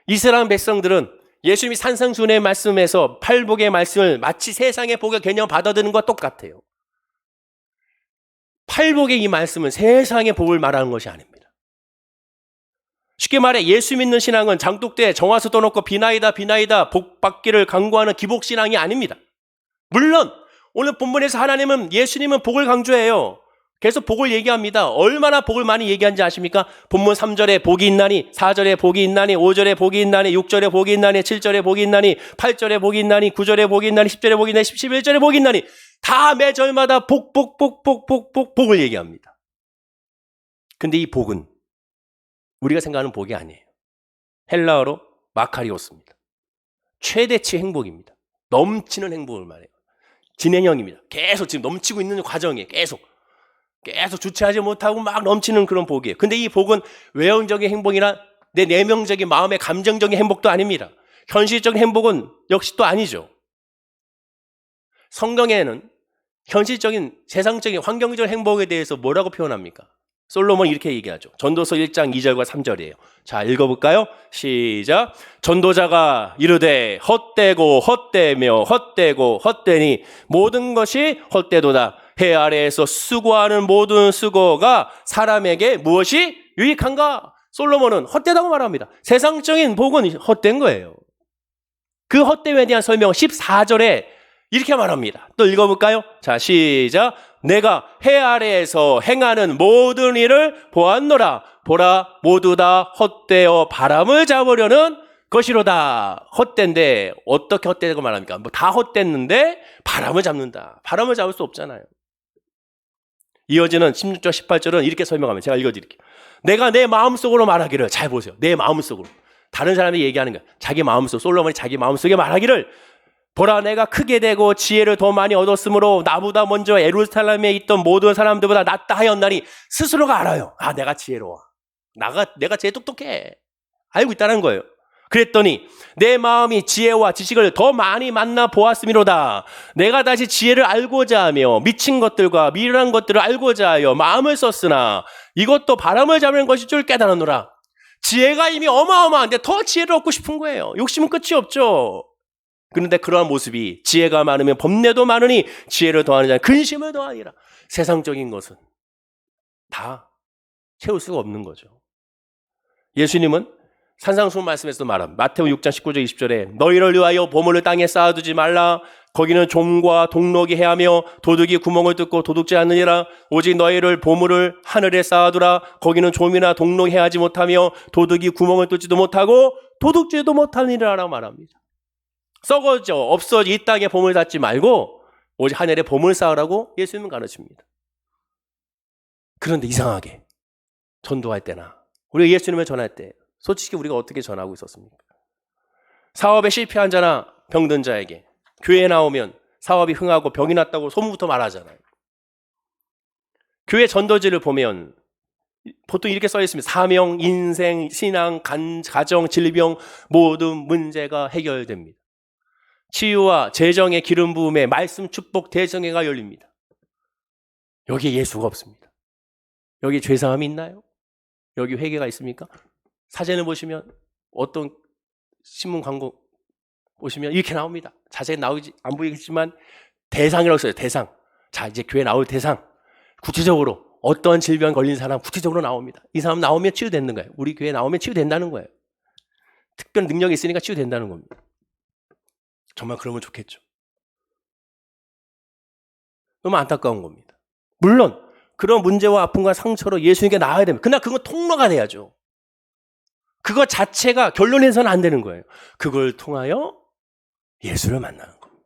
이스라엘 백성들은 예수님이 산상수훈의 말씀에서 팔복의 말씀을 마치 세상의 복의 개념을 받아들이는 것과 똑같아요. 팔복의 이 말씀은 세상의 복을 말하는 것이 아닙니다. 쉽게 말해 예수 믿는 신앙은 장독대에 정화수 떠놓고 비나이다 복 받기를 강구하는 기복신앙이 아닙니다. 물론 오늘 본문에서 하나님은 예수님은 복을 강조해요. 계속 복을 얘기합니다. 얼마나 복을 많이 얘기한지 아십니까? 본문 3절에 복이 있나니, 4절에 복이 있나니, 5절에 복이 있나니, 6절에 복이 있나니, 7절에 복이 있나니, 8절에 복이 있나니, 9절에 복이 있나니, 10절에 복이 있나니, 11절에 복이 있나니 다 매절마다 복을 얘기합니다. 근데 이 복은 우리가 생각하는 복이 아니에요. 헬라어로 마카리오스입니다. 최대치 행복입니다. 넘치는 행복을 말해요. 진행형입니다. 계속 지금 넘치고 있는 과정이에요. 계속 주체하지 못하고 막 넘치는 그런 복이에요. 근데 이 복은 외형적인 행복이나 내 내면적인 마음의 감정적인 행복도 아닙니다. 현실적인 행복은 역시 또 아니죠. 성경에는 현실적인 세상적인 환경적 행복에 대해서 뭐라고 표현합니까? 솔로몬이 이렇게 얘기하죠. 전도서 1장 2절과 3절이에요. 자, 읽어볼까요? 시작. 전도자가 이르되 헛되고 헛되며 헛되고 헛되니 모든 것이 헛되도다. 해 아래에서 수고하는 모든 수고가 사람에게 무엇이 유익한가? 솔로몬은 헛되다고 말합니다. 세상적인 복은 헛된 거예요. 그 헛됨에 대한 설명은 14절에 이렇게 말합니다. 또 읽어볼까요? 자, 시작. 내가 해 아래에서 행하는 모든 일을 보았노라. 보라, 모두 다 헛되어 바람을 잡으려는 것이로다. 헛된데 어떻게 헛되다고 말합니까? 뭐 다 헛됐는데 바람을 잡는다. 바람을 잡을 수 없잖아요. 이어지는 16절 18절은 이렇게 설명하면 제가 읽어드릴게요. 내가 내 마음속으로 말하기를, 잘 보세요. 내 마음속으로. 다른 사람이 얘기하는 거야. 자기 마음속, 솔로몬이 자기 마음속에 말하기를 보라, 내가 크게 되고 지혜를 더 많이 얻었으므로 나보다 먼저 예루살렘에 있던 모든 사람들보다 낫다 하였나니 스스로가 알아요. 아, 내가 지혜로워. 내가 제일 똑똑해. 알고 있다는 거예요. 그랬더니 내 마음이 지혜와 지식을 더 많이 만나 보았음이로다. 내가 다시 지혜를 알고자 하며 미친 것들과 미련한 것들을 알고자 하여 마음을 썼으나 이것도 바람을 잡는 것일 줄 깨달았노라. 지혜가 이미 어마어마한데 더 지혜를 얻고 싶은 거예요. 욕심은 끝이 없죠. 그런데 그러한 모습이 지혜가 많으면 법례도 많으니 지혜를 더하는 자는 근심을 더하니라. 세상적인 것은 다 채울 수가 없는 거죠. 예수님은 산상수훈 말씀에서 말합니다. 마태복음 6장 19절 20절에 너희를 위하여 보물을 땅에 쌓아두지 말라. 거기는 좀과 동록이 해하며 도둑이 구멍을 뚫고 도둑지 않느니라. 오직 너희를 보물을 하늘에 쌓아두라. 거기는 좀이나 동록이 해하지 못하며 도둑이 구멍을 뚫지도 못하고 도둑질도 못하느니라 라고 말합니다. 썩어져 없어져 이 땅에 보물 쌓지 말고 오직 하늘에 보물 쌓으라고 예수님은 가르칩니다. 그런데 이상하게 전도할 때나 우리가 예수님을 전할 때 솔직히 우리가 어떻게 전하고 있었습니까? 사업에 실패한 자나 병든 자에게 교회에 나오면 사업이 흥하고 병이 났다고 소문부터 말하잖아요. 교회 전도지를 보면 보통 이렇게 써 있습니다. 사명, 인생, 신앙, 가정, 질병 모든 문제가 해결됩니다. 치유와 재정의 기름 부음에 말씀 축복 대성회가 열립니다. 여기에 예수가 없습니다. 여기 죄사함이 있나요? 여기 회개가 있습니까? 사진을 보시면 어떤 신문 광고 보시면 이렇게 나옵니다. 자세히 나오지 안 보이겠지만 대상이라고 써요. 대상. 자, 이제 교회 나올 대상. 구체적으로 어떤 질병 걸린 사람 구체적으로 나옵니다. 이 사람 나오면 치유되는 거예요. 우리 교회 나오면 치유된다는 거예요. 특별한 능력이 있으니까 치유된다는 겁니다. 정말 그러면 좋겠죠. 너무 안타까운 겁니다. 물론 그런 문제와 아픔과 상처로 예수님께 나아야 됩니다. 그러나 그건 통로가 돼야죠. 그거 자체가 결론에서는 안 되는 거예요. 그걸 통하여 예수를 만나는 겁니다.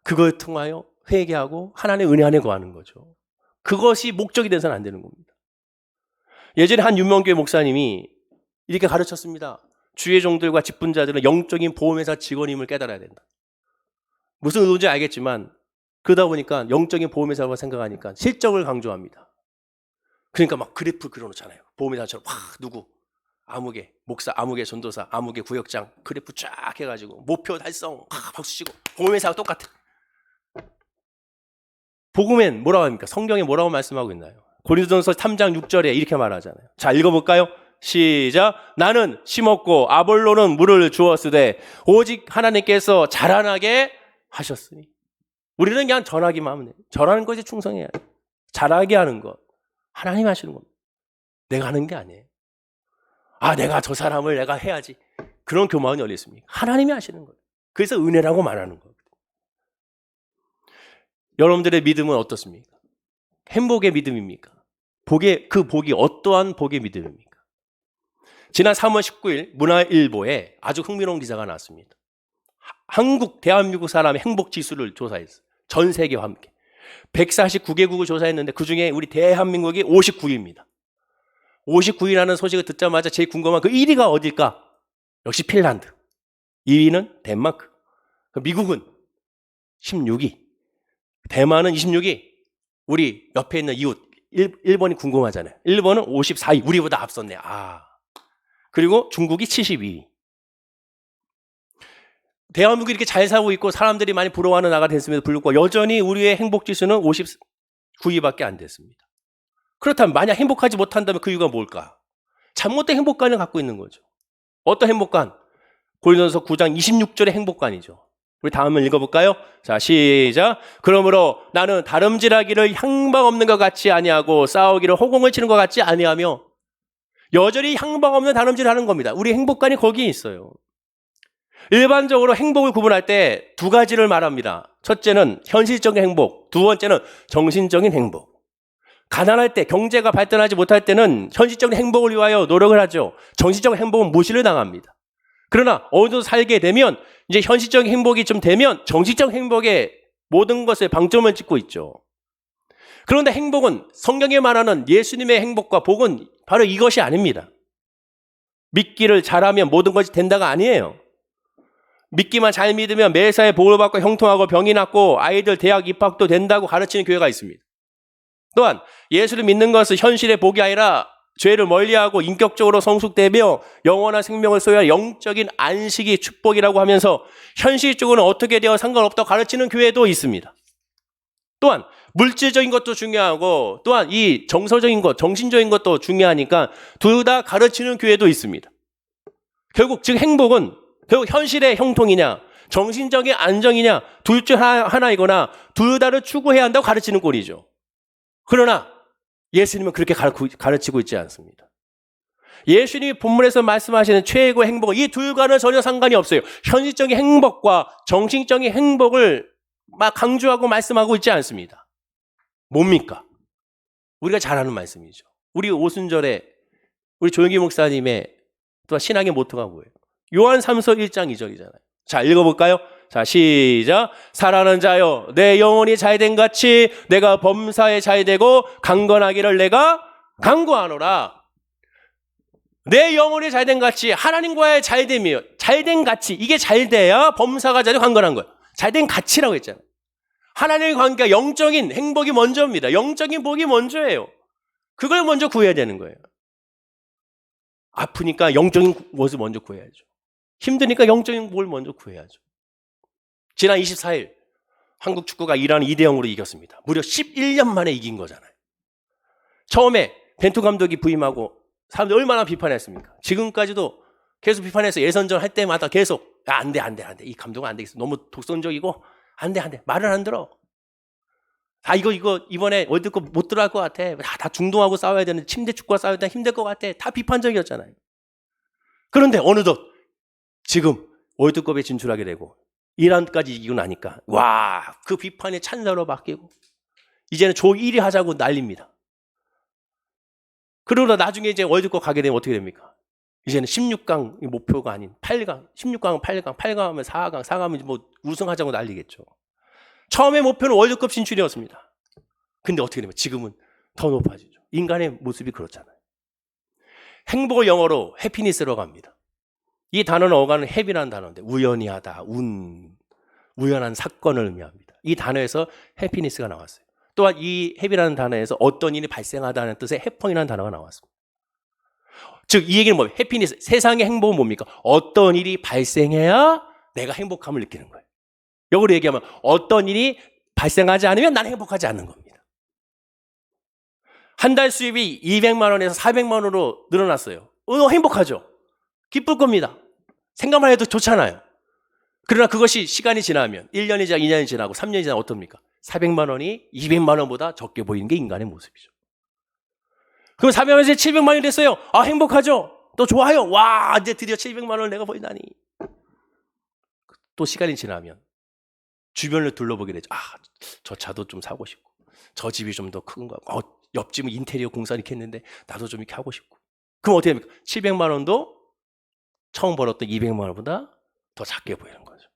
그걸 통하여 회개하고 하나님의 은혜 안에 거하는 거죠. 그것이 목적이 돼서는 안 되는 겁니다. 예전에 한 유명교회 목사님이 이렇게 가르쳤습니다. 주의 종들과 직분자들은 영적인 보험회사 직원임을 깨달아야 된다. 무슨 의도인지 알겠지만 그러다 보니까 영적인 보험회사라고 생각하니까 실적을 강조합니다. 그러니까 막 그래프 그려놓잖아요. 보험회사처럼 누구 아무개 목사, 아무개 전도사, 아무개 구역장 그래프 쫙 해가지고 목표 달성 박수치고 보험회사가 똑같아. 복음엔 뭐라고 합니까? 성경에 뭐라고 말씀하고 있나요? 고린도전서 3장 6절에 이렇게 말하잖아요. 자, 읽어볼까요? 시작. 나는 심었고 아볼로는 물을 주었으되 오직 하나님께서 자라나게 하셨으니. 우리는 그냥 전하기만 하면 돼요. 전하는 것에 충성해야 돼요. 자라게 하는 것 하나님 하시는 겁니다. 내가 하는 게 아니에요. 내가 저 사람을 내가 해야지. 그런 교만이 어디 있습니까? 하나님이 하시는 거예요. 그래서 은혜라고 말하는 거예요. 여러분들의 믿음은 어떻습니까? 행복의 믿음입니까? 그 복이 어떠한 복의 믿음입니까? 지난 3월 19일 문화일보에 아주 흥미로운 기사가 나왔습니다. 대한민국 사람의 행복 지수를 조사했어요. 전 세계와 함께. 149개국을 조사했는데 그중에 우리 대한민국이 59위입니다. 59위라는 소식을 듣자마자 제일 궁금한 그 1위가 어딜까? 역시 핀란드. 2위는 덴마크. 미국은 16위. 대만은 26위. 우리 옆에 있는 이웃 일본이 궁금하잖아요. 일본은 54위. 우리보다 앞섰네. 그리고 중국이 72위. 대한민국이 이렇게 잘 살고 있고 사람들이 많이 부러워하는 나라가 됐음에도 불구하고 여전히 우리의 행복지수는 59위밖에 안 됐습니다. 그렇다면 만약 행복하지 못한다면 그 이유가 뭘까? 잘못된 행복관을 갖고 있는 거죠. 어떤 행복관? 고린도전서 9장 26절의 행복관이죠. 우리 다음을 읽어볼까요? 자, 시작. 그러므로 나는 다름질하기를 향방 없는 것 같이 아니하고 싸우기를 호공을 치는 것 같지 아니하며 여전히 향방 없는 다름질하는 겁니다. 우리 행복관이 거기에 있어요. 일반적으로 행복을 구분할 때 두 가지를 말합니다. 첫째는 현실적인 행복, 두 번째는 정신적인 행복. 가난할 때, 경제가 발전하지 못할 때는 현실적인 행복을 위하여 노력을 하죠. 정신적인 행복은 무시를 당합니다. 그러나 어느 정도 살게 되면 이제 현실적인 행복이 좀 되면 정신적 행복에 모든 것에 방점을 찍고 있죠. 그런데 행복은 성경에 말하는 예수님의 행복과 복은 바로 이것이 아닙니다. 믿기를 잘하면 모든 것이 된다가 아니에요. 믿기만 잘 믿으면 매사에 복을 받고 형통하고 병이 낫고 아이들 대학 입학도 된다고 가르치는 교회가 있습니다. 또한 예수를 믿는 것은 현실의 복이 아니라 죄를 멀리하고 인격적으로 성숙되며 영원한 생명을 소유할 영적인 안식이 축복이라고 하면서 현실적으로는 어떻게 되어 상관없다고 가르치는 교회도 있습니다. 또한 물질적인 것도 중요하고 또한 이 정서적인 것, 정신적인 것도 중요하니까 둘 다 가르치는 교회도 있습니다. 결국 즉 행복은 결국 현실의 형통이냐 정신적인 안정이냐 둘 중 하나이거나 둘 다를 추구해야 한다고 가르치는 꼴이죠. 그러나 예수님은 그렇게 가르치고 있지 않습니다. 예수님이 본문에서 말씀하시는 최고의 행복은 이 둘과는 전혀 상관이 없어요. 현실적인 행복과 정신적인 행복을 막 강조하고 말씀하고 있지 않습니다. 뭡니까? 우리가 잘 아는 말씀이죠. 우리 오순절에 우리 조영기 목사님의 또 신앙의 모토가 뭐예요? 요한 3서 1장 2절이잖아요. 자, 읽어볼까요? 자, 시작. 사랑하는 자여, 내 영혼이 잘된 같이 내가 범사에 잘되고 강건하기를 내가 간구하노라. 내 영혼이 잘된 같이 하나님과의 잘됨이요. 잘된 같이 이게 잘돼야 범사가 잘되고 강건한 거예요. 잘된 가치라고 했잖아요. 하나님의 관계가 영적인 행복이 먼저입니다. 영적인 복이 먼저예요. 그걸 먼저 구해야 되는 거예요. 아프니까 영적인 것을 먼저 구해야죠. 힘드니까 영적인 복을 먼저 구해야죠. 지난 24일 한국 축구가 이란을 2대0으로 이겼습니다. 무려 11년 만에 이긴 거잖아요. 처음에 벤투 감독이 부임하고 사람들이 얼마나 비판했습니까? 지금까지도 계속 비판해서 예선전 할 때마다 계속 안 돼. 이 감독은 안 되겠어. 너무 독선적이고 안 돼. 말을 안 들어. 이거 이번에 월드컵 못 들어갈 것 같아. 다 중동하고 싸워야 되는데 침대 축구와 싸워야 되는데 힘들 것 같아. 다 비판적이었잖아요. 그런데 어느덧 지금 월드컵에 진출하게 되고 이란까지 이기고 나니까 와, 그 비판이 찬사로 바뀌고 이제는 조 1위 하자고 난립니다. 그러나 나중에 이제 월드컵 가게 되면 어떻게 됩니까? 이제는 16강 목표가 아닌 8강, 16강은 8강, 8강 하면 4강, 4강 하면 뭐 우승하자고 난리겠죠. 처음에 목표는 월드컵 진출이었습니다. 근데 어떻게 되면 지금은 더 높아지죠. 인간의 모습이 그렇잖아요. 행복을 영어로 해피니스라고 합니다. 이 단어는 어가는 happy라는 단어인데 우연히 하다, 우연한 사건을 의미합니다. 이 단어에서 해피니스가 나왔어요. 또한 이 happy라는 단어에서 어떤 일이 발생하다는 뜻의 해펑이라는 단어가 나왔습니다. 즉 이 얘기는 뭐예요? 해피니스, 세상의 행복은 뭡니까? 어떤 일이 발생해야 내가 행복함을 느끼는 거예요. 역으로 얘기하면 어떤 일이 발생하지 않으면 나는 행복하지 않는 겁니다. 한 달 수입이 200만 원에서 400만 원으로 늘어났어요. 행복하죠? 기쁠 겁니다. 생각만 해도 좋잖아요. 그러나 그것이 시간이 지나면 1년이 지나고 2년이 지나고 3년이 지나면 어떻습니까? 400만 원이 200만 원보다 적게 보이는 게 인간의 모습이죠. 그럼 400만 원에서 700만 원이 됐어요. 아, 행복하죠? 또 좋아요. 와, 이제 드디어 700만 원을 내가 벌다니. 또 시간이 지나면 주변을 둘러보게 되죠. 아, 저 차도 좀 사고 싶고, 저 집이 좀 더 큰 거 같고, 옆집은 인테리어 공사 이렇게 했는데 나도 좀 이렇게 하고 싶고. 그럼 어떻게 됩니까? 700만 원도 처음 벌었던 200만 원보다 더 작게 보이는 거죠.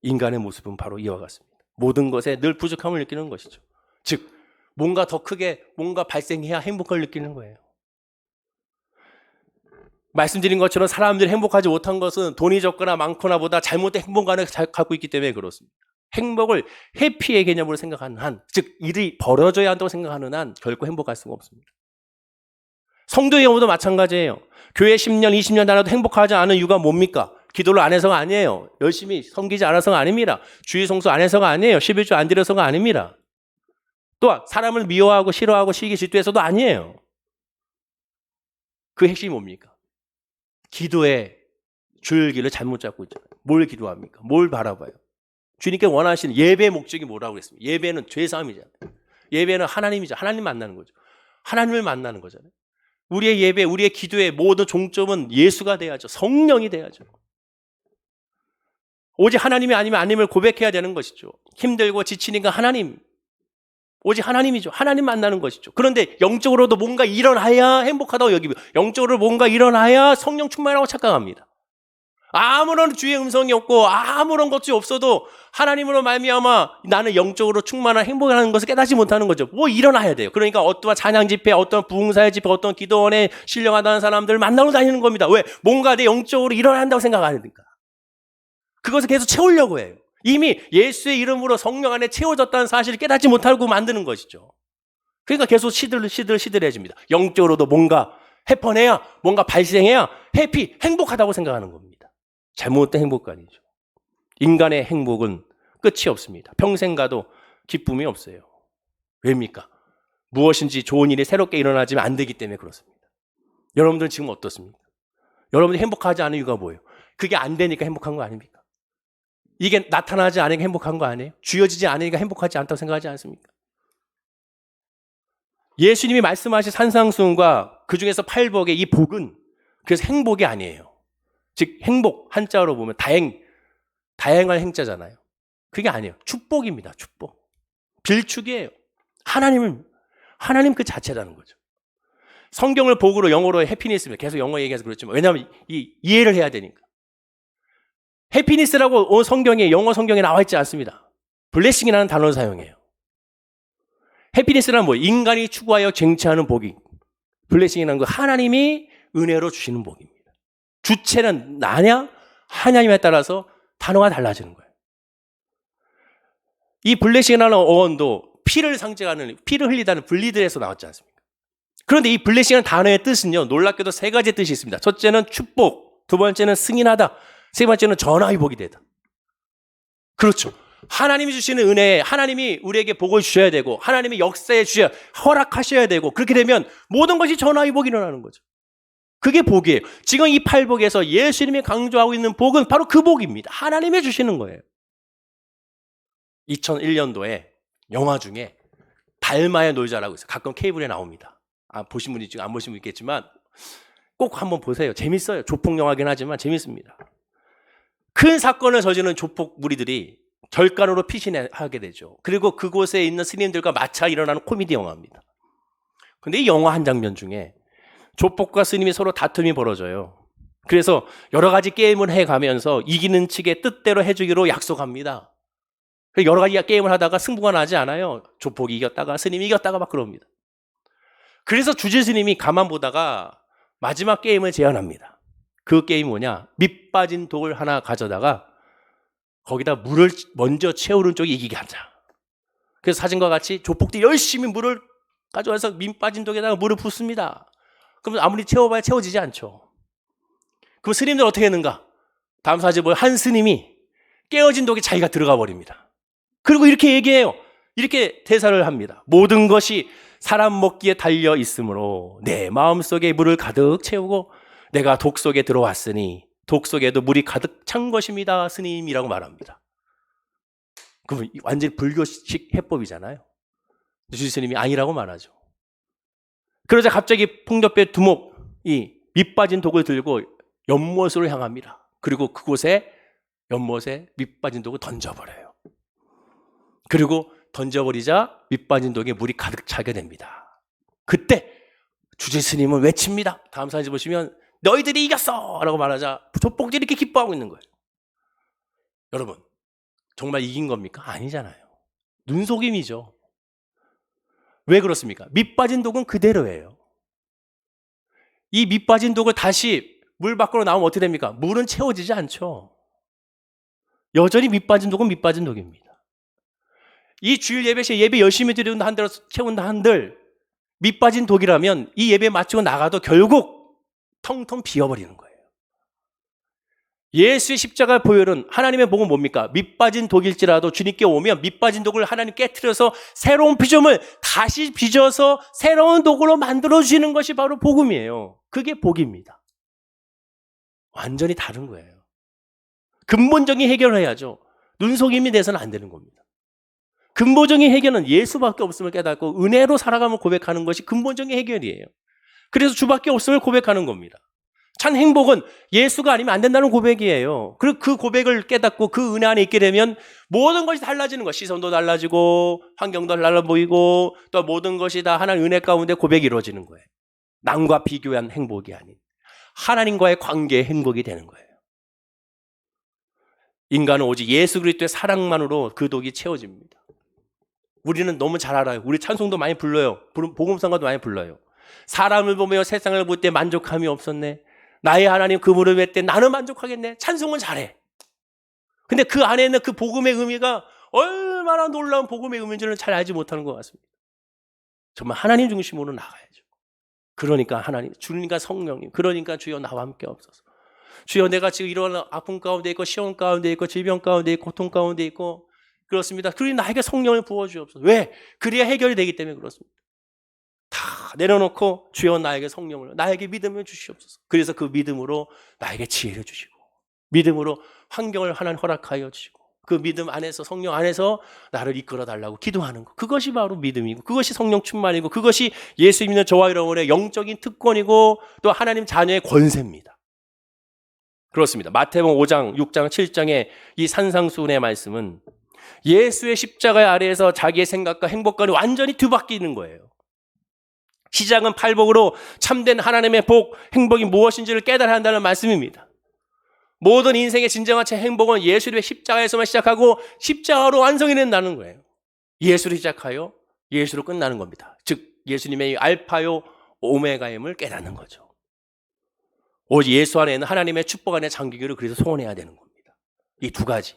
인간의 모습은 바로 이와 같습니다. 모든 것에 늘 부족함을 느끼는 것이죠. 즉 뭔가 더 크게 뭔가 발생해야 행복을 느끼는 거예요. 말씀드린 것처럼 사람들이 행복하지 못한 것은 돈이 적거나 많거나 보다 잘못된 행복관을 갖고 있기 때문에 그렇습니다. 행복을 해피의 개념으로 생각하는 한, 즉 일이 벌어져야 한다고 생각하는 한 결코 행복할 수가 없습니다. 성도의 경우도 마찬가지예요. 교회 10년, 20년 다녀도 행복하지 않은 이유가 뭡니까? 기도를 안 해서가 아니에요. 열심히 섬기지 않아서가 아닙니다. 주의 성수 안 해서가 아니에요. 11조 안 드려서가 아닙니다. 또한 사람을 미워하고 싫어하고 시기 질투해서도 아니에요. 그 핵심이 뭡니까? 기도의 줄기를 잘못 잡고 있잖아요. 뭘 기도합니까? 뭘 바라봐요? 주님께 원하시는 예배의 목적이 뭐라고 그랬습니까? 예배는 죄사함이잖아요. 예배는 하나님이죠. 하나님 만나는 거죠. 하나님을 만나는 거잖아요. 우리의 예배, 우리의 기도의 모든 종점은 예수가 돼야죠. 성령이 돼야죠. 오직 하나님이 아니면 아님을 고백해야 되는 것이죠. 힘들고 지치니까 하나님, 오직 하나님이죠. 하나님 만나는 것이죠. 그런데 영적으로도 뭔가 일어나야 행복하다고 여기고, 영적으로 뭔가 일어나야 성령 충만하고 착각합니다. 아무런 주의 음성이 없고 아무런 것이 없어도 하나님으로 말미암아 나는 영적으로 충만한 행복이라는 것을 깨닫지 못하는 거죠. 뭐 일어나야 돼요. 그러니까 어떠한 찬양 집회, 어떤 부흥사의 집회, 어떤 기도원에 신령하다는 사람들을 만나러 다니는 겁니다. 왜? 뭔가 내 영적으로 일어난다고 생각하니까. 그것을 계속 채우려고 해요. 이미 예수의 이름으로 성령 안에 채워졌다는 사실을 깨닫지 못하고 만드는 것이죠. 그러니까 계속 시들해집니다. 영적으로도 뭔가 해퍼내야, 뭔가 발생해야 행복하다고 생각하는 겁니다. 잘못된 행복관이죠. 인간의 행복은 끝이 없습니다. 평생 가도 기쁨이 없어요. 왜입니까? 무엇인지 좋은 일이 새롭게 일어나지면 안 되기 때문에 그렇습니다. 여러분들은 지금 어떻습니까? 여러분들이 행복하지 않은 이유가 뭐예요? 그게 안 되니까 행복한 거 아닙니까? 이게 나타나지 않으니까 행복한 거 아니에요? 주어지지 않으니까 행복하지 않다고 생각하지 않습니까? 예수님이 말씀하신 산상수훈과 그 중에서 팔복의 이 복은 그래서 행복이 아니에요. 즉 행복 한자로 보면 다행할 행자잖아요. 그게 아니에요. 축복입니다. 축복. 빌축이에요. 하나님 그 자체라는 거죠. 성경을 복으로 영어로 해피니스입니다. 계속 영어 얘기해서 그렇지만 왜냐하면 이해를 해야 되니까. 해피니스라고 성경에 영어 성경에 나와 있지 않습니다. 블레싱이라는 단어를 사용해요. 해피니스는 뭐 인간이 추구하여 쟁취하는 복이 블레싱이라는 거 하나님이 은혜로 주시는 복입니다. 주체는 나냐 하냐님에 따라서 단어가 달라지는 거예요. 이 블레싱이라는 어원도 피를 상징하는 피를 흘리다는 블리드에서 나왔지 않습니까? 그런데 이 블레싱이라는 단어의 뜻은요 놀랍게도 세 가지 뜻이 있습니다. 첫째는 축복, 두 번째는 승인하다, 세 번째는 전화위복이 되다. 그렇죠. 하나님이 주시는 은혜에 하나님이 우리에게 복을 주셔야 되고 하나님이 역사에 주셔야 허락하셔야 되고 그렇게 되면 모든 것이 전화위복이 일어나는 거죠. 그게 복이에요. 지금 이 팔복에서 예수님이 강조하고 있는 복은 바로 그 복입니다. 하나님이 주시는 거예요. 2001년도에 영화 중에 달마의 놀자라고 있어요. 가끔 케이블에 나옵니다. 보신 분이 지금 안 보신 분 있겠지만 꼭 한번 보세요. 재밌어요. 조폭 영화긴 하지만 재밌습니다. 큰 사건을 저지르는 조폭 무리들이 결간으로 피신하게 되죠. 그리고 그곳에 있는 스님들과 마차 일어나는 코미디 영화입니다. 근데 이 영화 한 장면 중에 조폭과 스님이 서로 다툼이 벌어져요. 그래서 여러 가지 게임을 해가면서 이기는 측의 뜻대로 해주기로 약속합니다. 여러 가지 게임을 하다가 승부가 나지 않아요. 조폭이 이겼다가 스님이 이겼다가 막 그럽니다. 그래서 주지 스님이 가만 보다가 마지막 게임을 제안합니다. 그 게임이 뭐냐? 밑 빠진 독을 하나 가져다가 거기다 물을 먼저 채우는 쪽이 이기게 하자. 그래서 사진과 같이 조폭들이 열심히 물을 가져와서 밑 빠진 독에다가 물을 붓습니다. 그럼 아무리 채워봐야 채워지지 않죠. 그럼 스님들 어떻게 했는가? 다음 사진 보면 한 스님이 깨어진 독에 자기가 들어가 버립니다. 그리고 이렇게 얘기해요. 이렇게 대사를 합니다. 모든 것이 사람 먹기에 달려 있으므로 내 마음속에 물을 가득 채우고 내가 독 속에 들어왔으니 독 속에도 물이 가득 찬 것입니다. 스님이라고 말합니다. 그럼 완전히 불교식 해법이잖아요. 주지 스님이 아니라고 말하죠. 그러자 갑자기 풍접배 두목이 밑 빠진 독을 들고 연못으로 향합니다. 그리고 그곳에 연못에 밑 빠진 독을 던져버려요. 그리고 던져버리자 밑 빠진 독에 물이 가득 차게 됩니다. 그때 주지 스님은 외칩니다. 다음 사진 보시면 너희들이 이겼어! 라고 말하자 조폭들이 이렇게 기뻐하고 있는 거예요. 여러분, 정말 이긴 겁니까? 아니잖아요. 눈속임이죠. 왜 그렇습니까? 밑 빠진 독은 그대로예요. 이 밑 빠진 독을 다시 물 밖으로 나오면 어떻게 됩니까? 물은 채워지지 않죠. 여전히 밑 빠진 독은 밑 빠진 독입니다. 이 주일 예배 시에 예배 열심히 드린다 한들 채운다 한들 밑 빠진 독이라면 이 예배 마치고 나가도 결국 텅텅 비어버리는 거예요. 예수의 십자가 보혈은 하나님의 복은 뭡니까? 밑 빠진 독일지라도 주님께 오면 밑 빠진 독을 하나님 깨트려서 새로운 피조물 다시 빚어서 새로운 독으로 만들어주시는 것이 바로 복음이에요. 그게 복입니다. 완전히 다른 거예요. 근본적인 해결을 해야죠. 눈속임이 돼서는 안 되는 겁니다. 근본적인 해결은 예수밖에 없음을 깨닫고 은혜로 살아가면 고백하는 것이 근본적인 해결이에요. 그래서 주밖에 없음을 고백하는 겁니다. 참 행복은 예수가 아니면 안 된다는 고백이에요. 그리고 그 고백을 깨닫고 그 은혜 안에 있게 되면 모든 것이 달라지는 것. 시선도 달라지고 환경도 달라 보이고 또 모든 것이 다 하나님 은혜 가운데 고백이 이루어지는 거예요. 남과 비교한 행복이 아닌 하나님과의 관계의 행복이 되는 거예요. 인간은 오직 예수 그리스도의 사랑만으로 그 독이 채워집니다. 우리는 너무 잘 알아요. 우리 찬송도 많이 불러요. 복음성가도 많이 불러요. 사람을 보며 세상을 볼 때 만족함이 없었네. 나의 하나님 그 무릎에 때 나는 만족하겠네. 찬송은 잘해. 근데 그 안에 있는 그 복음의 의미가 얼마나 놀라운 복음의 의미인지는 잘 알지 못하는 것 같습니다. 정말 하나님 중심으로 나가야죠. 그러니까 하나님, 주님과 성령님, 그러니까 주여 나와 함께 없어서. 주여 내가 지금 이런 아픔 가운데 있고 시험 가운데 있고 질병 가운데 있고 고통 가운데 있고 그렇습니다. 그러니 나에게 성령을 부어주옵소서. 왜? 그래야 해결이 되기 때문에 그렇습니다. 다 내려놓고 주여 나에게 성령을, 나에게 믿음을 주시옵소서. 그래서 그 믿음으로 나에게 지혜를 주시고 믿음으로 환경을 하나님 허락하여 주시고 그 믿음 안에서 성령 안에서 나를 이끌어 달라고 기도하는 것. 그것이 바로 믿음이고 그것이 성령 충만이고 그것이 예수 믿는 저와 여러분의 영적인 특권이고 또 하나님 자녀의 권세입니다. 그렇습니다. 마태복음 5장, 6장, 7장의 이 산상수훈의 말씀은 예수의 십자가 아래에서 자기의 생각과 행복관이 완전히 뒤바뀌는 거예요. 시작은 팔복으로 참된 하나님의 복, 행복이 무엇인지를 깨달아야 한다는 말씀입니다. 모든 인생의 진정한 행복은 예수의 십자가에서만 시작하고 십자가로 완성이 된다는 거예요. 예수를 시작하여 예수로 끝나는 겁니다. 즉 예수님의 알파요 오메가임을 깨닫는 거죠. 오직 예수 안에 있는 하나님의 축복 안에 잠기기를 그래서 소원해야 되는 겁니다. 이 두 가지.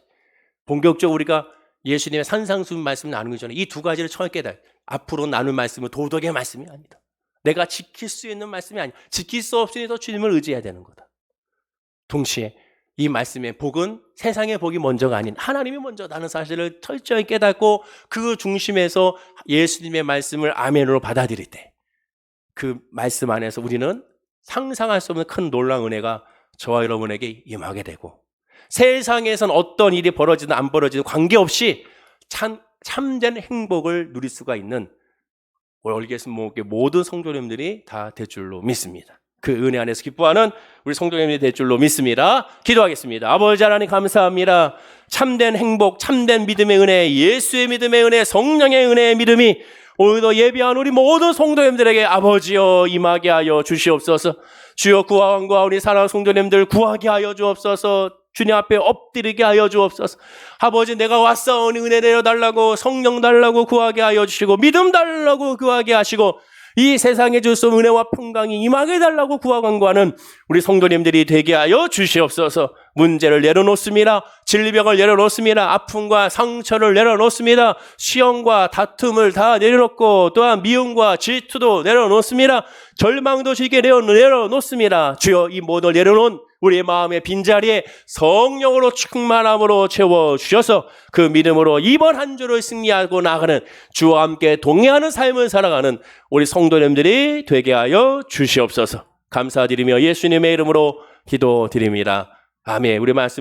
본격적으로 우리가 예수님의 산상수훈 말씀을 나누기 전에 이 두 가지를 처음 깨달아요. 앞으로 나눌 말씀은 도덕의 말씀이 아니다. 내가 지킬 수 있는 말씀이 아니다. 지킬 수 없으니 더 주님을 의지해야 되는 거다. 동시에 이 말씀의 복은 세상의 복이 먼저가 아닌 하나님이 먼저라는 사실을 철저히 깨닫고 그 중심에서 예수님의 말씀을 아멘으로 받아들일 때 그 말씀 안에서 우리는 상상할 수 없는 큰 놀라운 은혜가 저와 여러분에게 임하게 되고 세상에선 어떤 일이 벌어지든 안 벌어지든 관계없이 참된 행복을 누릴 수가 있는 월계수 모든 성도님들이 다 될 줄로 믿습니다. 그 은혜 안에서 기뻐하는 우리 성도님들이 될 줄로 믿습니다. 기도하겠습니다. 아버지 하나님 감사합니다. 참된 행복, 참된 믿음의 은혜, 예수의 믿음의 은혜, 성령의 은혜의 믿음이 오늘도 예비한 우리 모든 성도님들에게 아버지여 임하게 하여 주시옵소서. 주여 구하원과 우리 사랑하는 성도님들 구하게 하여 주옵소서. 주님 앞에 엎드리게 하여 주옵소서. 아버지, 내가 왔사오니 은혜 내려달라고, 성령 달라고 구하게 하여 주시고, 믿음 달라고 구하게 하시고, 이 세상에 줄 수 없는 은혜와 평강이 임하게 달라고 구하간구하는 우리 성도님들이 되게 하여 주시옵소서. 문제를 내려놓습니다. 질병을 내려놓습니다. 아픔과 상처를 내려놓습니다. 시험과 다툼을 다 내려놓고, 또한 미움과 질투도 내려놓습니다. 절망도 쉽게 내려놓습니다. 주여, 이 모든 내려놓은 우리의 마음의 빈자리에 성령으로 충만함으로 채워주셔서 그 믿음으로 이번 한 주를 승리하고 나가는, 주와 함께 동행하는 삶을 살아가는 우리 성도님들이 되게 하여 주시옵소서. 감사드리며 예수님의 이름으로 기도드립니다. 아멘. 우리 말씀